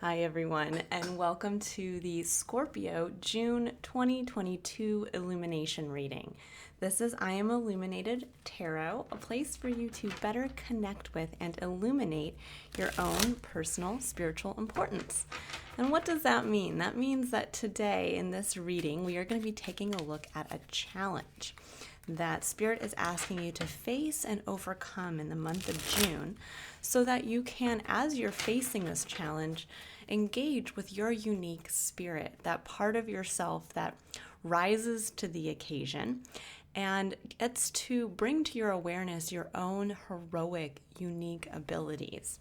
Hi, everyone, and welcome to the Scorpio June 2022 Illumination reading. This is I Am Illuminated Tarot, a place for you to better connect with and illuminate your own personal spiritual importance. And what does that mean? That means that today in this reading, we are going to be taking a look at a challenge that Spirit is asking you to face and overcome in the month of June so that you can, as you're facing this challenge, engage with your unique spirit, that part of yourself that rises to the occasion and gets to bring to your awareness your own heroic, unique abilities.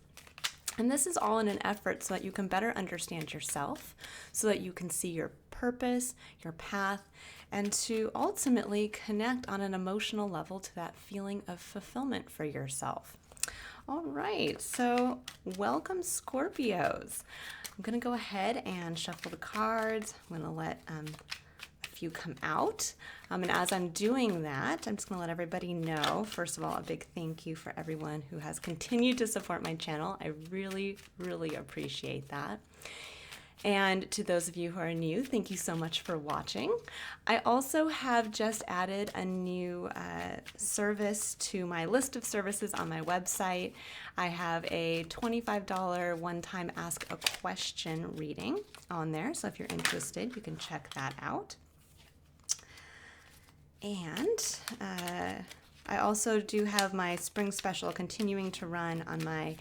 And this is all in an effort so that you can better understand yourself, so that you can see your purpose, your path, and to ultimately connect on an emotional level to that feeling of fulfillment for yourself. All right, so welcome, Scorpios. I'm going to go ahead and shuffle the cards. I'm going to let a few come out. And as I'm doing that, I'm just going to let everybody know, first of all, a big thank you for everyone who has continued to support my channel. I really, really appreciate that. And to those of you who are new, thank you so much for watching. I also have just added a new service to my list of services on my website. I have a $25 one-time Ask a Question reading on there. So if you're interested, you can check that out. And I also do have my spring special continuing to run on my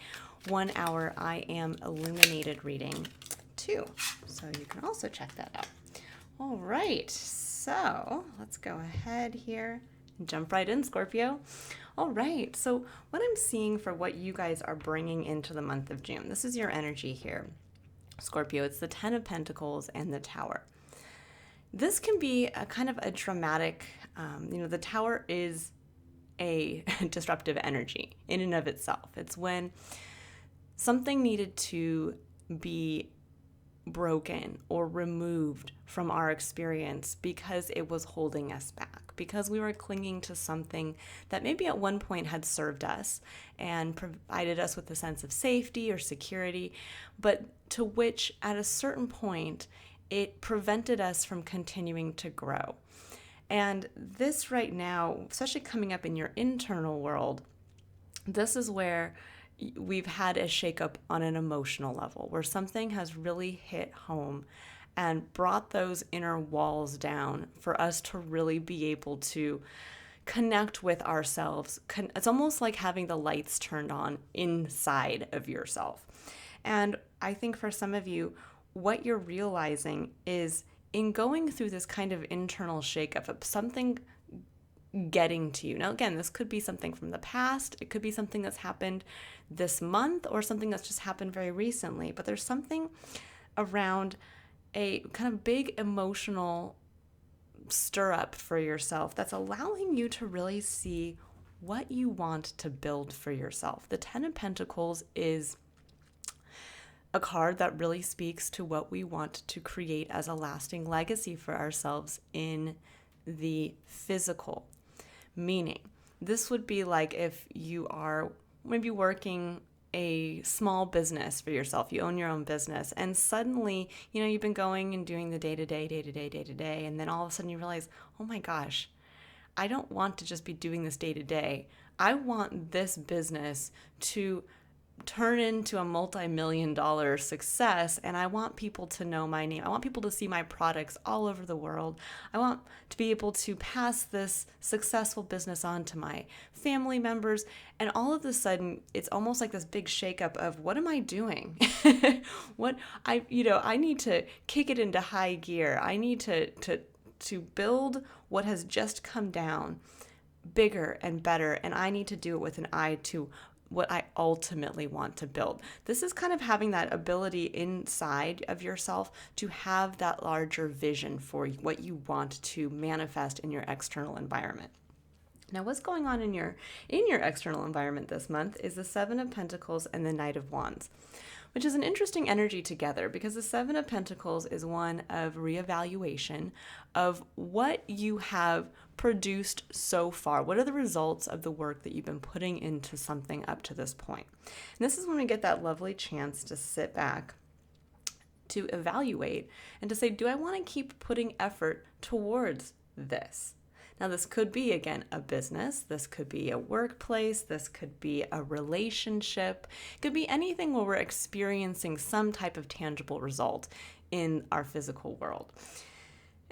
1 hour I Am Illuminated reading too. So you can also check that out. All right, so let's go ahead here and jump right in, Scorpio. All right, so what I'm seeing for what you guys are bringing into the month of June, this is your energy here, Scorpio. It's the 10 of Pentacles and the Tower. This can be a kind of a dramatic, the Tower is a disruptive energy in and of itself. It's when something needed to be broken or removed from our experience because it was holding us back, because we were clinging to something that maybe at one point had served us and provided us with a sense of safety or security, but to which at a certain point it prevented us from continuing to grow. And this right now, especially coming up in your internal world, this is where we've had a shakeup on an emotional level, where something has really hit home and brought those inner walls down for us to really be able to connect with ourselves. It's almost like having the lights turned on inside of yourself. And I think for some of you, what you're realizing is in going through this kind of internal shakeup of something getting to you. Now, again, this could be something from the past. It could be something that's happened this month or something that's just happened very recently. But there's something around a kind of big emotional stir up for yourself that's allowing you to really see what you want to build for yourself. The 10 of Pentacles is a card that really speaks to what we want to create as a lasting legacy for ourselves in the physical. Meaning, this would be like if you are maybe working a small business for yourself, you own your own business, and suddenly, you've been going and doing the day-to-day, and then all of a sudden you realize, oh my gosh, I don't want to just be doing this day-to-day. I want this business to turn into a multi-million-dollar success, and I want people to know my name. I want people to see my products all over the world. I want to be able to pass this successful business on to my family members, and all of a sudden it's almost like this big shakeup of what am I doing? I need to kick it into high gear. I need to build what has just come down bigger and better, and I need to do it with an eye to what I ultimately want to build. This is kind of having that ability inside of yourself to have that larger vision for what you want to manifest in your external environment. Now, what's going on in your external environment this month is the 7 of Pentacles and the Knight of Wands, which is an interesting energy together because the 7 of Pentacles is one of reevaluation of what you have produced so far. What are the results of the work that you've been putting into something up to this point? And this is when we get that lovely chance to sit back to evaluate and to say, do I want to keep putting effort towards this? Now, this could be, again, a business. This could be a workplace. This could be a relationship. It could be anything where we're experiencing some type of tangible result in our physical world.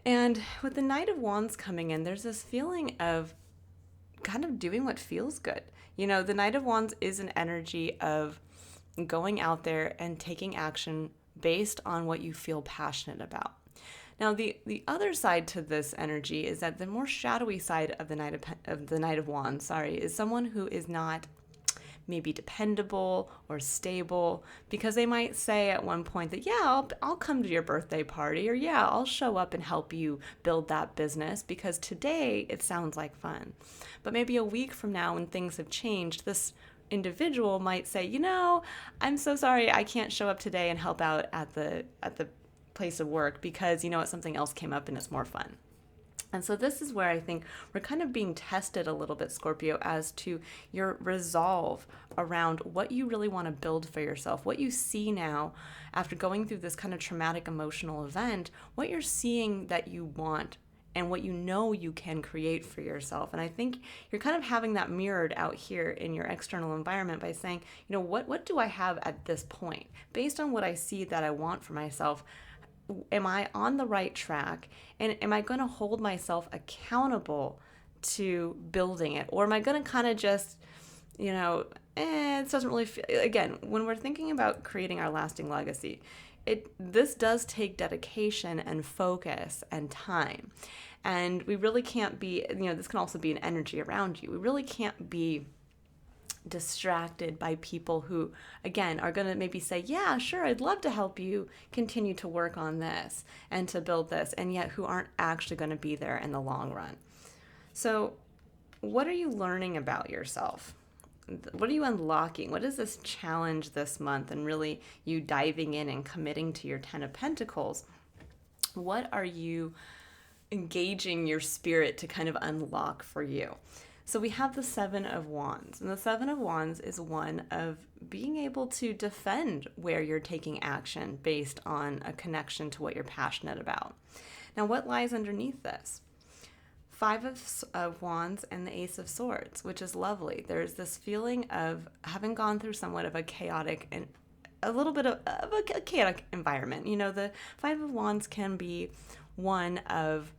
And with the Knight of Wands coming in, there's this feeling of kind of doing what feels good. You know, the Knight of Wands is an energy of going out there and taking action based on what you feel passionate about. Now, the other side to this energy is that the more shadowy side of the Knight of Wands, is someone who is not maybe dependable or stable, because they might say at one point that, yeah, I'll come to your birthday party, or yeah, I'll show up and help you build that business because today it sounds like fun. But maybe a week from now, when things have changed, this individual might say, you know, I'm so sorry I can't show up today and help out at the place of work because, you know what, something else came up and it's more fun. And so this is where I think we're kind of being tested a little bit, Scorpio, as to your resolve around what you really want to build for yourself, what you see now after going through this kind of traumatic emotional event, what you're seeing that you want and what you know you can create for yourself. And I think you're kind of having that mirrored out here in your external environment by saying, you know, what do I have at this point? Based on what I see that I want for myself, am I on the right track? And am I going to hold myself accountable to building it? Or am I going to kind of just, you know, it doesn't really feel, again, when we're thinking about creating our lasting legacy, this does take dedication and focus and time. And we really can't be, you know, this can also be an energy around you. We really can't be distracted by people who, again, are going to maybe say, yeah, sure, I'd love to help you continue to work on this and to build this, and yet who aren't actually going to be there in the long run. So what are you learning about yourself? What are you unlocking? What is this challenge this month, and really you diving in and committing to your 10 of Pentacles? What are you engaging your spirit to kind of unlock for you? So we have the 7 of Wands, and the 7 of Wands is one of being able to defend where you're taking action based on a connection to what you're passionate about. Now, what lies underneath this? 5 of Wands and the Ace of Swords, which is lovely. There's this feeling of having gone through somewhat of a chaotic and a little bit of a chaotic environment. You know, the 5 of Wands can be one of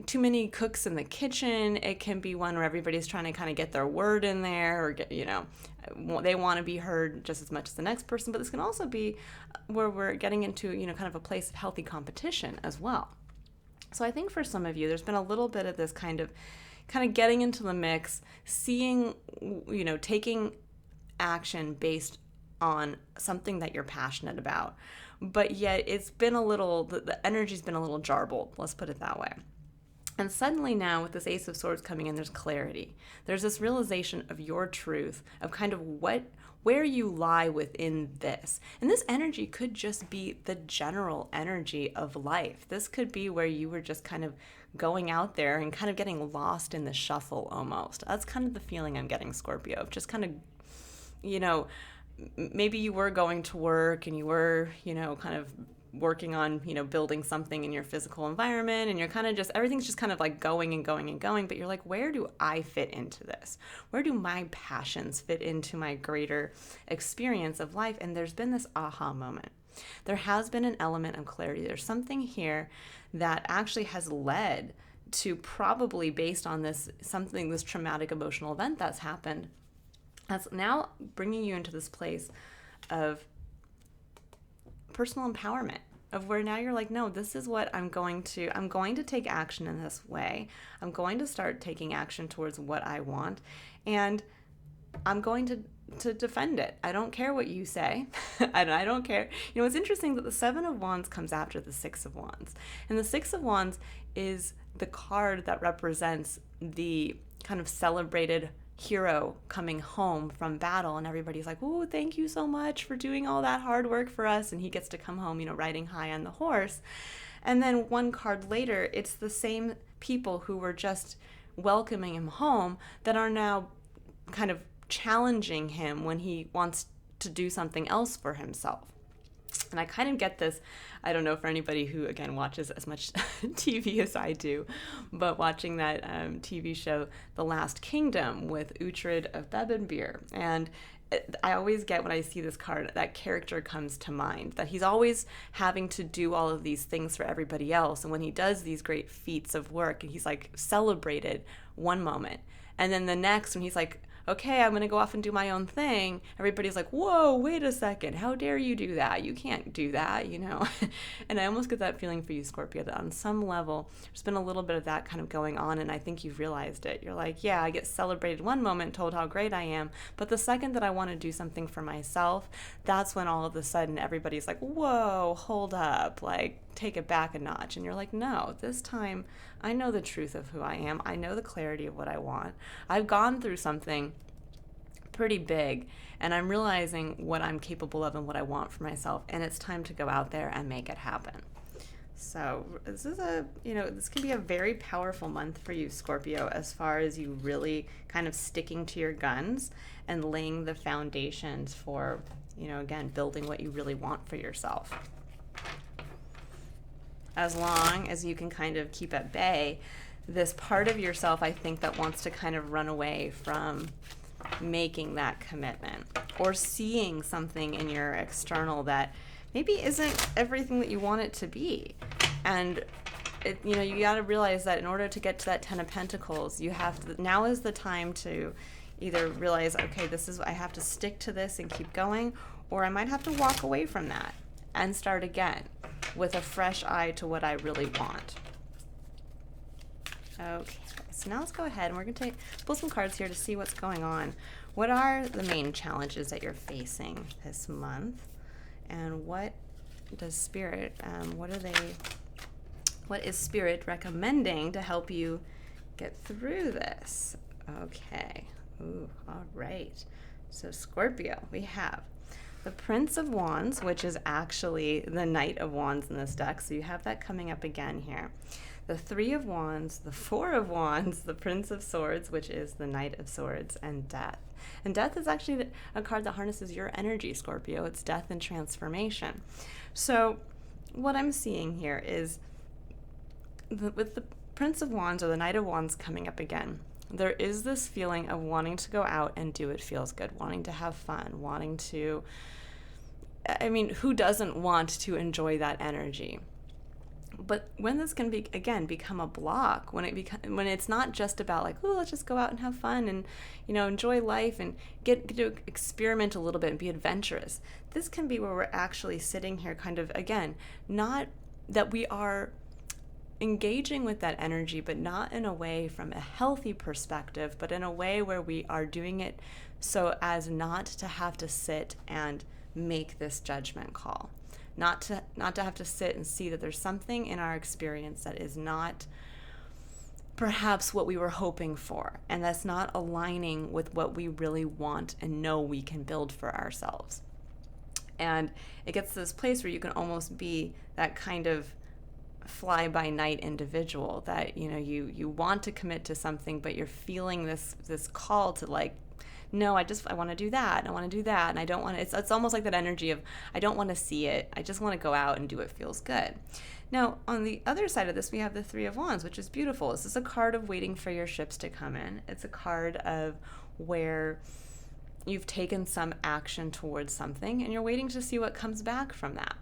too many cooks in the kitchen. It can be one where everybody's trying to kind of get their word in there, or get, you know, they want to be heard just as much as the next person. But this can also be where we're getting into, you know, kind of a place of healthy competition as well. So I think for some of you, there's been a little bit of this kind of getting into the mix, seeing, you know, taking action based on something that you're passionate about. But yet it's been a little, the energy's been a little jarbled, let's put it that way. And suddenly now with this Ace of Swords coming in, there's clarity. There's this realization of your truth, of kind of where you lie within this. And this energy could just be the general energy of life. This could be where you were just kind of going out there and kind of getting lost in the shuffle almost. That's kind of the feeling I'm getting, Scorpio, of just kind of, you know, maybe you were going to work and you were, you know, kind of working on, you know, building something in your physical environment, and you're kind of just, everything's just kind of like going and going and going, but you're like, where do I fit into this? Where do my passions fit into my greater experience of life? And there's been this aha moment. There has been an element of clarity. There's something here that actually has led to, probably based on this traumatic emotional event that's happened, that's now bringing you into this place of personal empowerment, of where now you're like, no, this is what I'm going to take action in this way. I'm going to start taking action towards what I want, and I'm going to defend it. I don't care what you say. I don't care. You know, it's interesting that the 7 of Wands comes after the 6 of Wands, and the 6 of Wands is the card that represents the kind of celebrated hero coming home from battle, and everybody's like, oh, thank you so much for doing all that hard work for us, and he gets to come home, you know, riding high on the horse. And then one card later, it's the same people who were just welcoming him home that are now kind of challenging him when he wants to do something else for himself. And I kind of get this, I don't know, for anybody who, again, watches as much TV as I do, but watching that TV show, The Last Kingdom, with Uhtred of Bebbanbeer. And I always get when I see this card, that character comes to mind, that he's always having to do all of these things for everybody else. And when he does these great feats of work, and he's like celebrated one moment, and then the next when he's like, okay, I'm going to go off and do my own thing, everybody's like, whoa, wait a second, how dare you do that? You can't do that, you know? And I almost get that feeling for you, Scorpio, that on some level, there's been a little bit of that kind of going on, and I think you've realized it. You're like, yeah, I get celebrated one moment, told how great I am, but the second that I want to do something for myself, that's when all of a sudden everybody's like, whoa, hold up, like, take it back a notch. And you're like, no, this time I know the truth of who I am. I know the clarity of what I want. I've gone through something pretty big, and I'm realizing what I'm capable of and what I want for myself, and it's time to go out there and make it happen. So this is this can be a very powerful month for you, Scorpio, as far as you really kind of sticking to your guns and laying the foundations for, again, building what you really want for yourself. As long as you can kind of keep at bay this part of yourself, I think, that wants to kind of run away from making that commitment, or seeing something in your external that maybe isn't everything that you want it to be. And you got to realize that in order to get to that 10 of Pentacles, now is the time to either realize, okay, I have to stick to this and keep going, or I might have to walk away from that and start again with a fresh eye to what I really want. Okay, so now let's go ahead and we're going to pull some cards here to see what's going on. What are the main challenges that you're facing this month? And what does Spirit, what is Spirit recommending to help you get through this? Okay, ooh, all right. So Scorpio, we have the Prince of Wands, which is actually the Knight of Wands in this deck. So you have that coming up again here. The Three of Wands, the Four of Wands, the Prince of Swords, which is the Knight of Swords, and Death. And Death is actually a card that harnesses your energy, Scorpio. It's death and transformation. So what I'm seeing here is with the Prince of Wands or the Knight of Wands coming up again, there is this feeling of wanting to go out and do what feels good, wanting to have fun, wanting to, who doesn't want to enjoy that energy? But when this can become a block, when it's not just about like, oh, let's just go out and have fun and enjoy life and get to experiment a little bit and be adventurous. This can be where we're actually sitting here kind of, again, not that we are engaging with that energy, but not in a way from a healthy perspective, but in a way where we are doing it so as not to have to sit and make this judgment call. Not to have to sit and see that there's something in our experience that is not perhaps what we were hoping for, and that's not aligning with what we really want and know we can build for ourselves. And it gets to this place where you can almost be that kind of fly-by-night individual that you want to commit to something, but you're feeling this call to like, no, I want to do that, and I want to do that, and I don't want to, it's almost like that energy of, I don't want to see it, I just want to go out and do what feels good. Now, on the other side of this, we have the Three of Wands, which is beautiful. This is a card of waiting for your ships to come in. It's a card of where you've taken some action towards something, and you're waiting to see what comes back from that.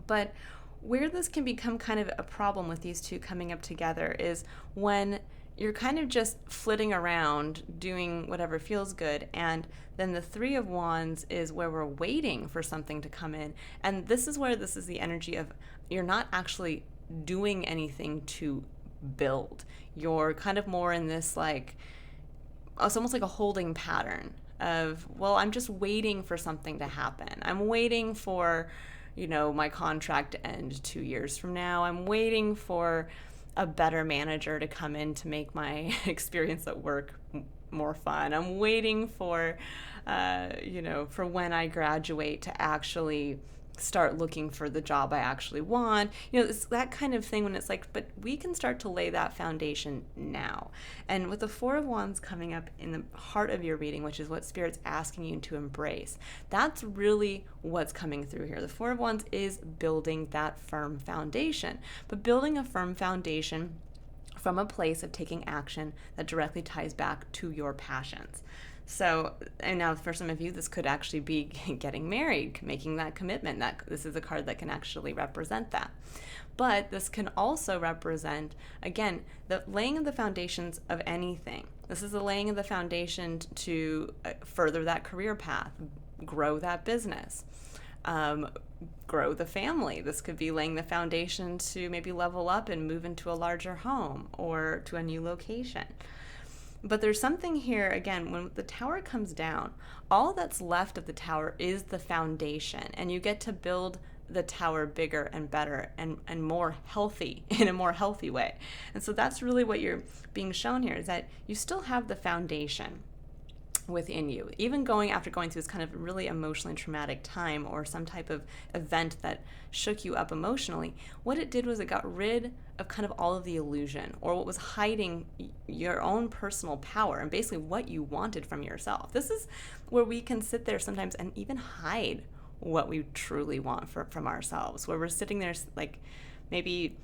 But where this can become kind of a problem with these two coming up together is when you're kind of just flitting around doing whatever feels good, and then the Three of Wands is where we're waiting for something to come in, and this is where this is the energy of you're not actually doing anything to build. You're kind of more in this like, it's almost like a holding pattern of, well, I'm just waiting for something to happen. I'm waiting for my contract to end 2 years from now. I'm waiting for a better manager to come in to make my experience at work more fun. I'm waiting for, for when I graduate to actually start looking for the job I actually want. It's that kind of thing when it's like, but we can start to lay that foundation now. And with the Four of Wands coming up in the heart of your reading, which is what Spirit's asking you to embrace, that's really what's coming through here. The Four of Wands is building that firm foundation, but building a firm foundation from a place of taking action that directly ties back to your passions. So, and now for some of you, this could actually be getting married, making that commitment. That this is a card that can actually represent that. But this can also represent, again, the laying of the foundations of anything. This is the laying of the foundation to further that career path, grow that business, grow the family. This could be laying the foundation to maybe level up and move into a larger home or to a new location. But there's something here, again, when the tower comes down, all that's left of the tower is the foundation, and you get to build the tower bigger and better and more healthy, in a more healthy way. And so that's really what you're being shown here, is that you still have the foundation within you. Even after going through this kind of really emotionally traumatic time or some type of event that shook you up emotionally, what it did was it got rid of kind of all of the illusion, or what was hiding your own personal power and basically what you wanted from yourself. This is where we can sit there sometimes and even hide what we truly want from ourselves, where we're sitting there like maybe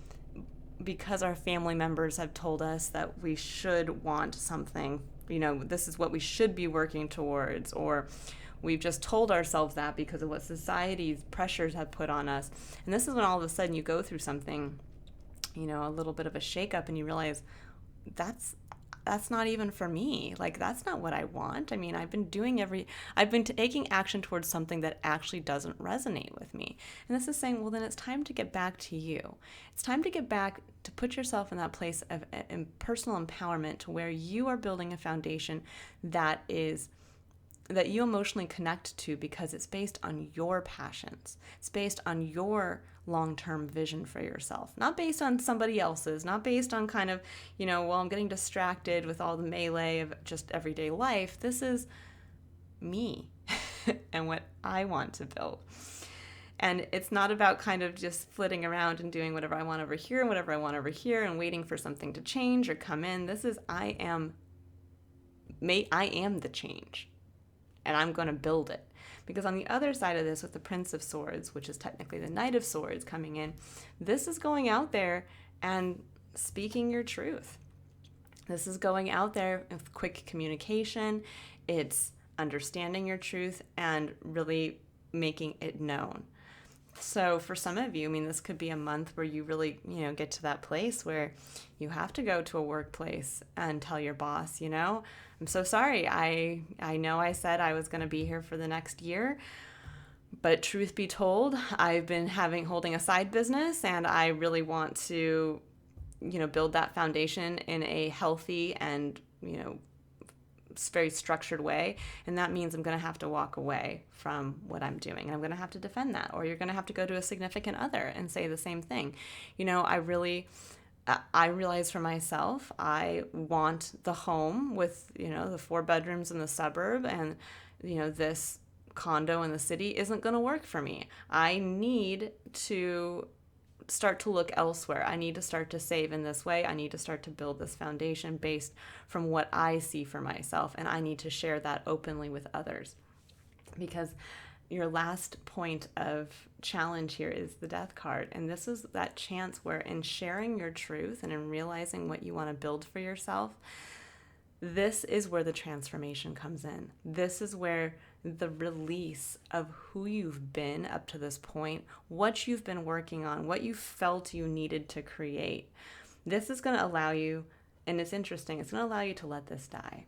because our family members have told us that we should want something, this is what we should be working towards, or we've just told ourselves that because of what society's pressures have put on us. And this is when all of a sudden you go through something, a little bit of a shakeup, and you realize that's not even for me. Like, that's not what I want. I mean, I've been taking action towards something that actually doesn't resonate with me. And this is saying, well, then it's time to get back to you. It's time to get back to put yourself in that place of personal empowerment, to where you are building a foundation that you emotionally connect to, because it's based on your passions. It's based on your long-term vision for yourself, not based on somebody else's, not based on kind of, I'm getting distracted with all the melee of just everyday life. This is me and what I want to build. And it's not about kind of just flitting around and doing whatever I want over here and whatever I want over here and waiting for something to change or come in. This is, I am the change, and I'm going to build it. Because on the other side of this, with the Prince of Swords, which is technically the Knight of Swords coming in, this is going out there and speaking your truth. This is going out there with quick communication. It's understanding your truth and really making it known. So for some of you, this could be a month where you really, get to that place where you have to go to a workplace and tell your boss, I'm so sorry. I know I said I was going to be here for the next year, but truth be told, I've been holding a side business, and I really want to, build that foundation in a healthy and, very structured way. And that means I'm going to have to walk away from what I'm doing, and I'm going to have to defend that. Or you're going to have to go to a significant other and say the same thing. I realize for myself, I want the home with, the 4 bedrooms in the suburb, and, this condo in the city isn't going to work for me. I need to start to look elsewhere. I need to start to save in this way. I need to start to build this foundation based from what I see for myself, and I need to share that openly with others. Because your last point of challenge here is the Death card, and this is that chance where, in sharing your truth and in realizing what you want to build for yourself, this is where the transformation comes in. This is where the release of who you've been up to this point, what you've been working on, what you felt you needed to create. This is going to allow you, and it's interesting, it's going to allow you to let this die.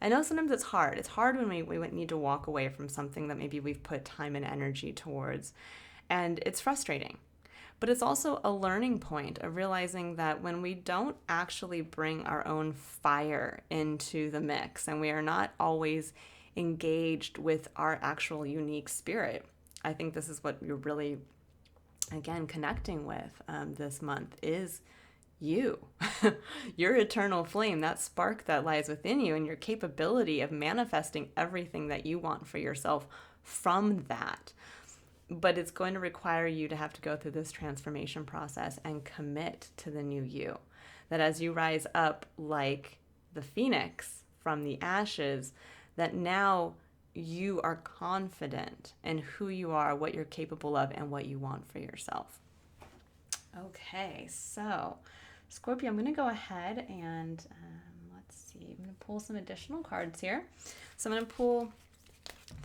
I know sometimes it's hard. It's hard when we need to walk away from something that maybe we've put time and energy towards, and it's frustrating. But it's also a learning point of realizing that when we don't actually bring our own fire into the mix, and we are not always engaged with our actual unique spirit, I think this is what you're really, again, connecting with this month is you, your eternal flame, that spark that lies within you, and your capability of manifesting everything that you want for yourself from that. but it's going to require you to have to go through this transformation process and commit to the new you. That as you rise up like the phoenix from the ashes, that now you are confident in who you are, what you're capable of, and what you want for yourself. Okay, so Scorpio, I'm going to go ahead and let's see. I'm going to pull some additional cards here. So I'm going to pull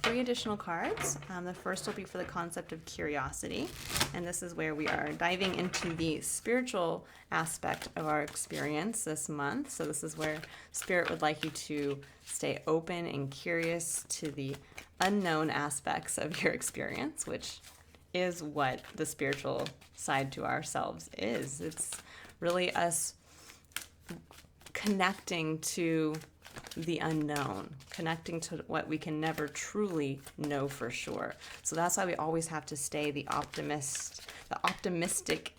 3 additional cards. The first will be for the concept of curiosity, and this is where we are diving into the spiritual aspect of our experience this month. So this is where Spirit would like you to stay open and curious to the unknown aspects of your experience, which is what the spiritual side to ourselves is. It's really us connecting to the unknown, connecting to what we can never truly know for sure. So that's why we always have to stay the optimistic,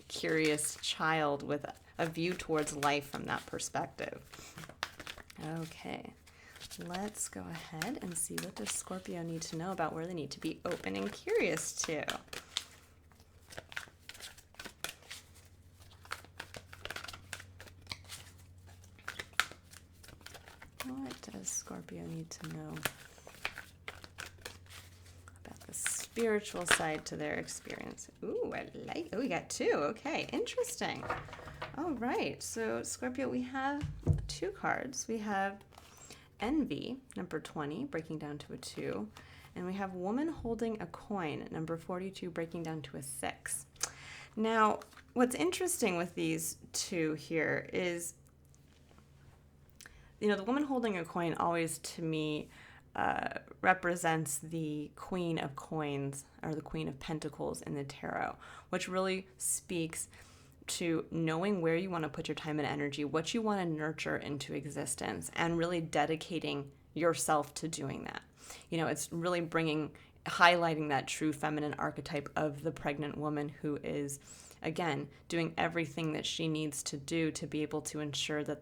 curious child with a view towards life from that perspective. Okay, let's go ahead and see what does Scorpio need to know about where they need to be open and curious to. What does Scorpio need to know about the spiritual side to their experience? Ooh, we got 2. Okay, interesting. All right, so Scorpio, we have 2 cards. We have Envy, number 20, breaking down to a 2. And we have Woman Holding a Coin, number 42, breaking down to a 6. Now, what's interesting with these 2 here is, the woman holding a coin always, to me, represents the Queen of Coins, or the Queen of Pentacles in the tarot, which really speaks to knowing where you want to put your time and energy, what you want to nurture into existence, and really dedicating yourself to doing that. It's really highlighting that true feminine archetype of the pregnant woman who is, again, doing everything that she needs to do to be able to ensure that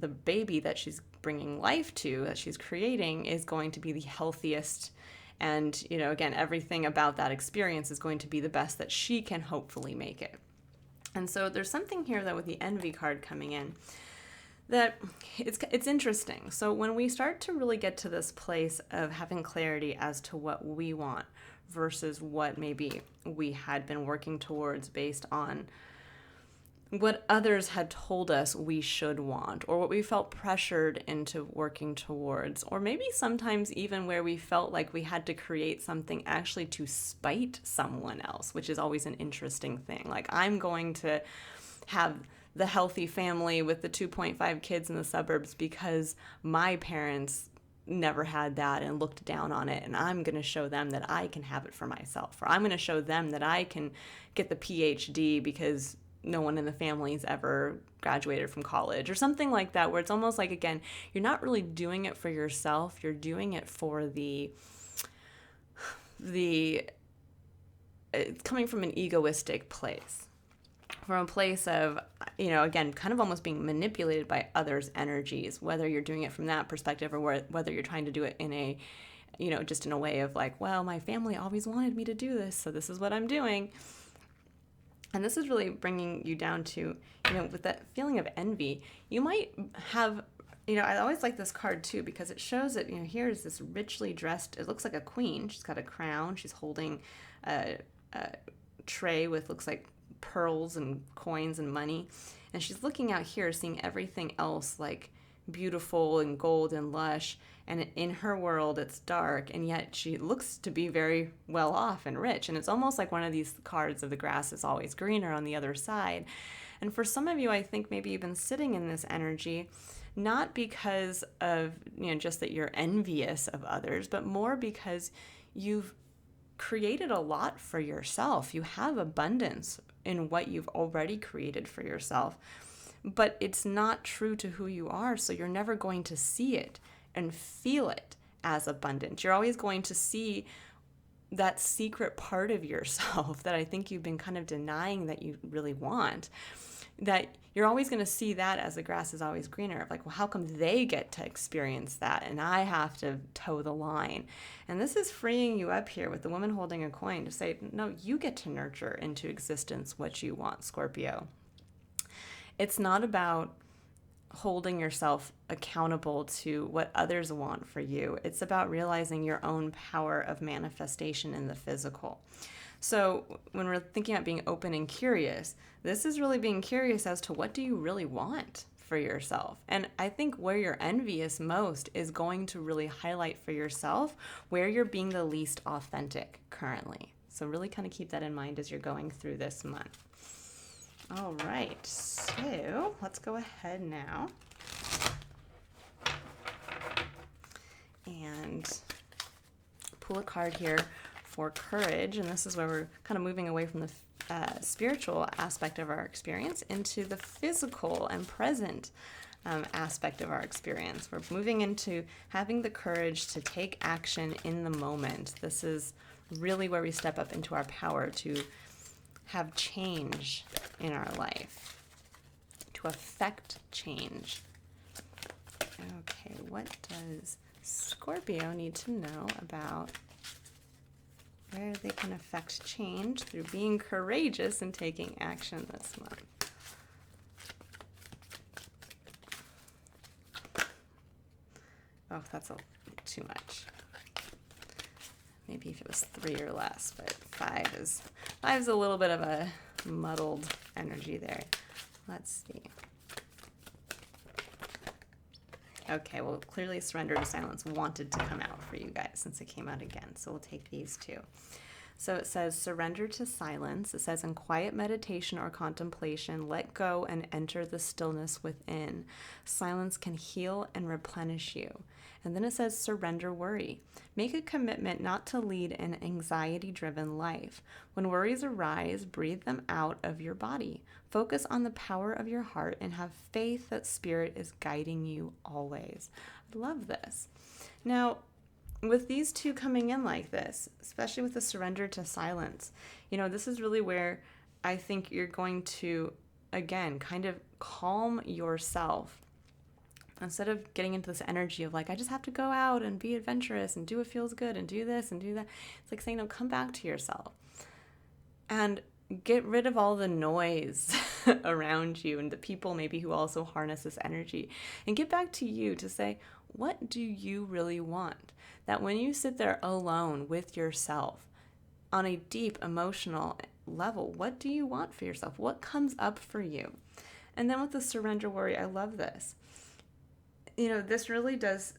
the baby that she's bringing life to, that she's creating, is going to be the healthiest. And, again, everything about that experience is going to be the best that she can hopefully make it. And so there's something here that with the Envy card coming in, that it's interesting. So when we start to really get to this place of having clarity as to what we want versus what maybe we had been working towards based on what others had told us we should want, or what we felt pressured into working towards, or maybe sometimes even where we felt like we had to create something actually to spite someone else, which is always an interesting thing. Like, I'm going to have the healthy family with the 2.5 kids in the suburbs because my parents never had that and looked down on it, and I'm going to show them that I can have it for myself, or I'm going to show them that I can get the PhD because no one in the family's ever graduated from college, or something like that, where it's almost like, again, you're not really doing it for yourself, you're doing it for it's coming from an egoistic place, from a place of, again, kind of almost being manipulated by others' energies, whether you're doing it from that perspective or whether you're trying to do it in a, just in a way of like, well, my family always wanted me to do this, so this is what I'm doing. And this is really bringing you down to, with that feeling of envy, you might have, I always like this card too, because it shows that, here is this richly dressed, it looks like a queen. She's got a crown. She's holding a tray with, looks like pearls and coins and money. And she's looking out here, seeing everything else like beautiful and gold and lush. And in her world, it's dark, and yet she looks to be very well off and rich. And it's almost like one of these cards of the grass is always greener on the other side. And for some of you, I think maybe you've been sitting in this energy, not because of, just that you're envious of others, but more because you've created a lot for yourself. You have abundance in what you've already created for yourself, but it's not true to who you are. So you're never going to see it and feel it as abundant. You're always going to see that secret part of yourself that I think you've been kind of denying that you really want. that you're always going to see that as the grass is always greener. Of like, well, how come they get to experience that and I have to toe the line? And this is freeing you up here with the woman holding a coin to say, no, you get to nurture into existence what you want, Scorpio. It's not about holding yourself accountable to what others want for you. It's about realizing your own power of manifestation in the physical. So when we're thinking about being open and curious, this is really being curious as to what do you really want for yourself. And I think where you're envious most is going to really highlight for yourself where you're being the least authentic currently. So really kind of keep that in mind as you're going through this month. All right, so let's go ahead now and pull a card here for courage. And this is where we're kind of moving away from the spiritual aspect of our experience into the physical and present aspect of our experience. We're moving into having the courage to take action in the moment. This is really where we step up into our power to have change in our life, to affect change. Okay, what does Scorpio need to know about where they can affect change through being courageous and taking action this month? Oh, that's too much. Maybe if it was 3 or less, but 5 is a little bit of a muddled energy there. Let's see. Okay, well, clearly surrender to silence wanted to come out for you guys since it came out again. So we'll take these two. So it says surrender to silence. It says in quiet meditation or contemplation, let go and enter the stillness within. Silence can heal and replenish you. And then it says surrender worry. Make a commitment not to lead an anxiety-driven life. When worries arise, breathe them out of your body. Focus on the power of your heart and have faith that Spirit is guiding you always. I love this. Now, with these two coming in like this, especially with the surrender to silence, this is really where I think you're going to, again, kind of calm yourself. Instead of getting into this energy of like, I just have to go out and be adventurous and do what feels good and do this and do that. It's like saying, no, come back to yourself and get rid of all the noise around you and the people maybe who also harness this energy, and get back to you to say, what do you really want? That when you sit there alone with yourself on a deep emotional level, what do you want for yourself? What comes up for you? And then with the surrender worry, I love this. This really does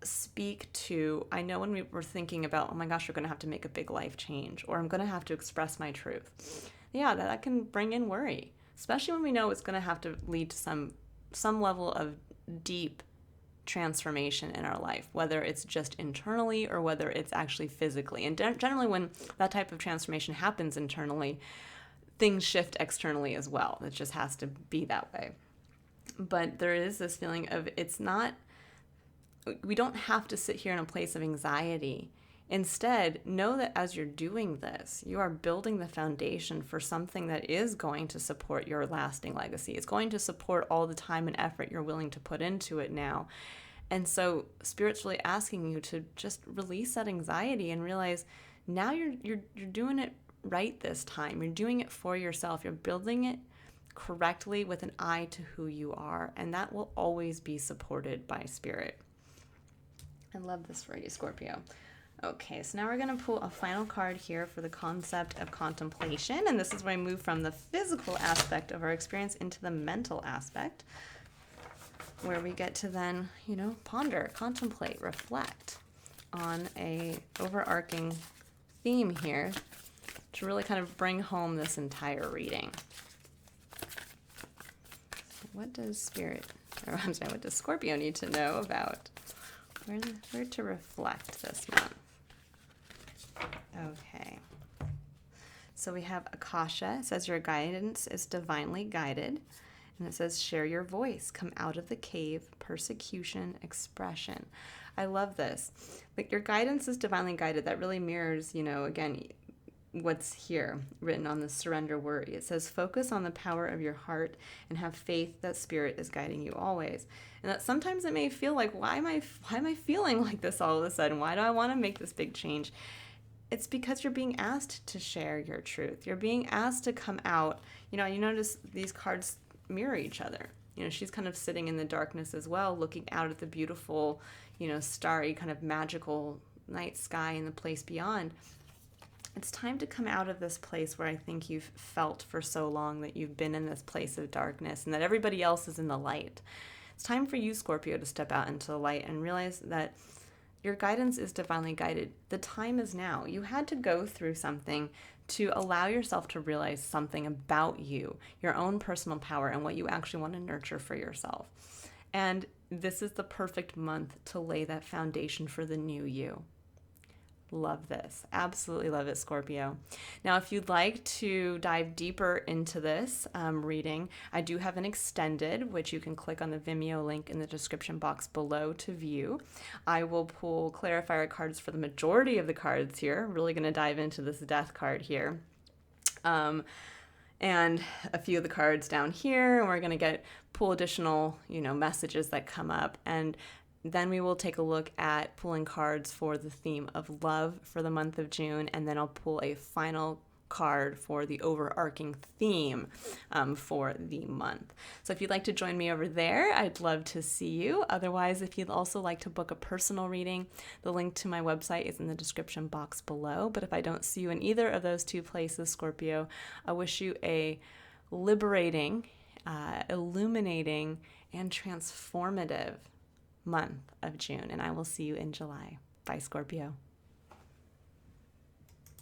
speak to, I know when we were thinking about, oh my gosh, we're going to have to make a big life change, or I'm going to have to express my truth. Yeah, that can bring in worry, especially when we know it's going to have to lead to some level of deep transformation in our life, whether it's just internally or whether it's actually physically. And generally when that type of transformation happens internally, things shift externally as well. It just has to be that way. But there is this feeling of we don't have to sit here in a place of anxiety. Instead, know that as you're doing this, you are building the foundation for something that is going to support your lasting legacy. It's going to support all the time and effort you're willing to put into it now. And so Spirit's really asking you to just release that anxiety and realize now you're doing it right this time. You're doing it for yourself. You're building it correctly with an eye to who you are, and that will always be supported by Spirit. I love this for you, Scorpio. Okay, so now we're going to pull a final card here for the concept of contemplation, and this is where I move from the physical aspect of our experience into the mental aspect, where we get to then, ponder, contemplate, reflect on a overarching theme here to really kind of bring home this entire reading. What does what does Scorpio need to know about where to reflect this month? Okay. So we have Akasha. It says your guidance is divinely guided. And it says share your voice, come out of the cave, persecution, expression. I love this. Like your guidance is divinely guided. That really mirrors, again, what's here written on the surrender worry. It says, focus on the power of your heart and have faith that spirit is guiding you always. And that sometimes it may feel like, why am I feeling like this all of a sudden? Why do I want to make this big change? It's because you're being asked to share your truth. You're being asked to come out. You notice these cards mirror each other. She's kind of sitting in the darkness as well, looking out at the beautiful, starry kind of magical night sky and the place beyond. It's time to come out of this place where I think you've felt for so long that you've been in this place of darkness and that everybody else is in the light. It's time for you, Scorpio, to step out into the light and realize that your guidance is divinely guided. The time is now. You had to go through something to allow yourself to realize something about you, your own personal power, and what you actually want to nurture for yourself. And this is the perfect month to lay that foundation for the new you. Love this. Absolutely love it, Scorpio. Now, if you'd like to dive deeper into this reading, I do have an extended, which you can click on the Vimeo link in the description box below to view. I will pull clarifier cards for the majority of the cards here. Really going to dive into this death card here. And a few of the cards down here, and we're going to pull additional, messages that come up. And then we will take a look at pulling cards for the theme of love for the month of June, and then I'll pull a final card for the overarching theme for the month. So if you'd like to join me over there, I'd love to see you. Otherwise, if you'd also like to book a personal reading, the link to my website is in the description box below. But if I don't see you in either of those two places, Scorpio, I wish you a liberating, illuminating, and transformative month of June, and I will see you in July. Bye, Scorpio.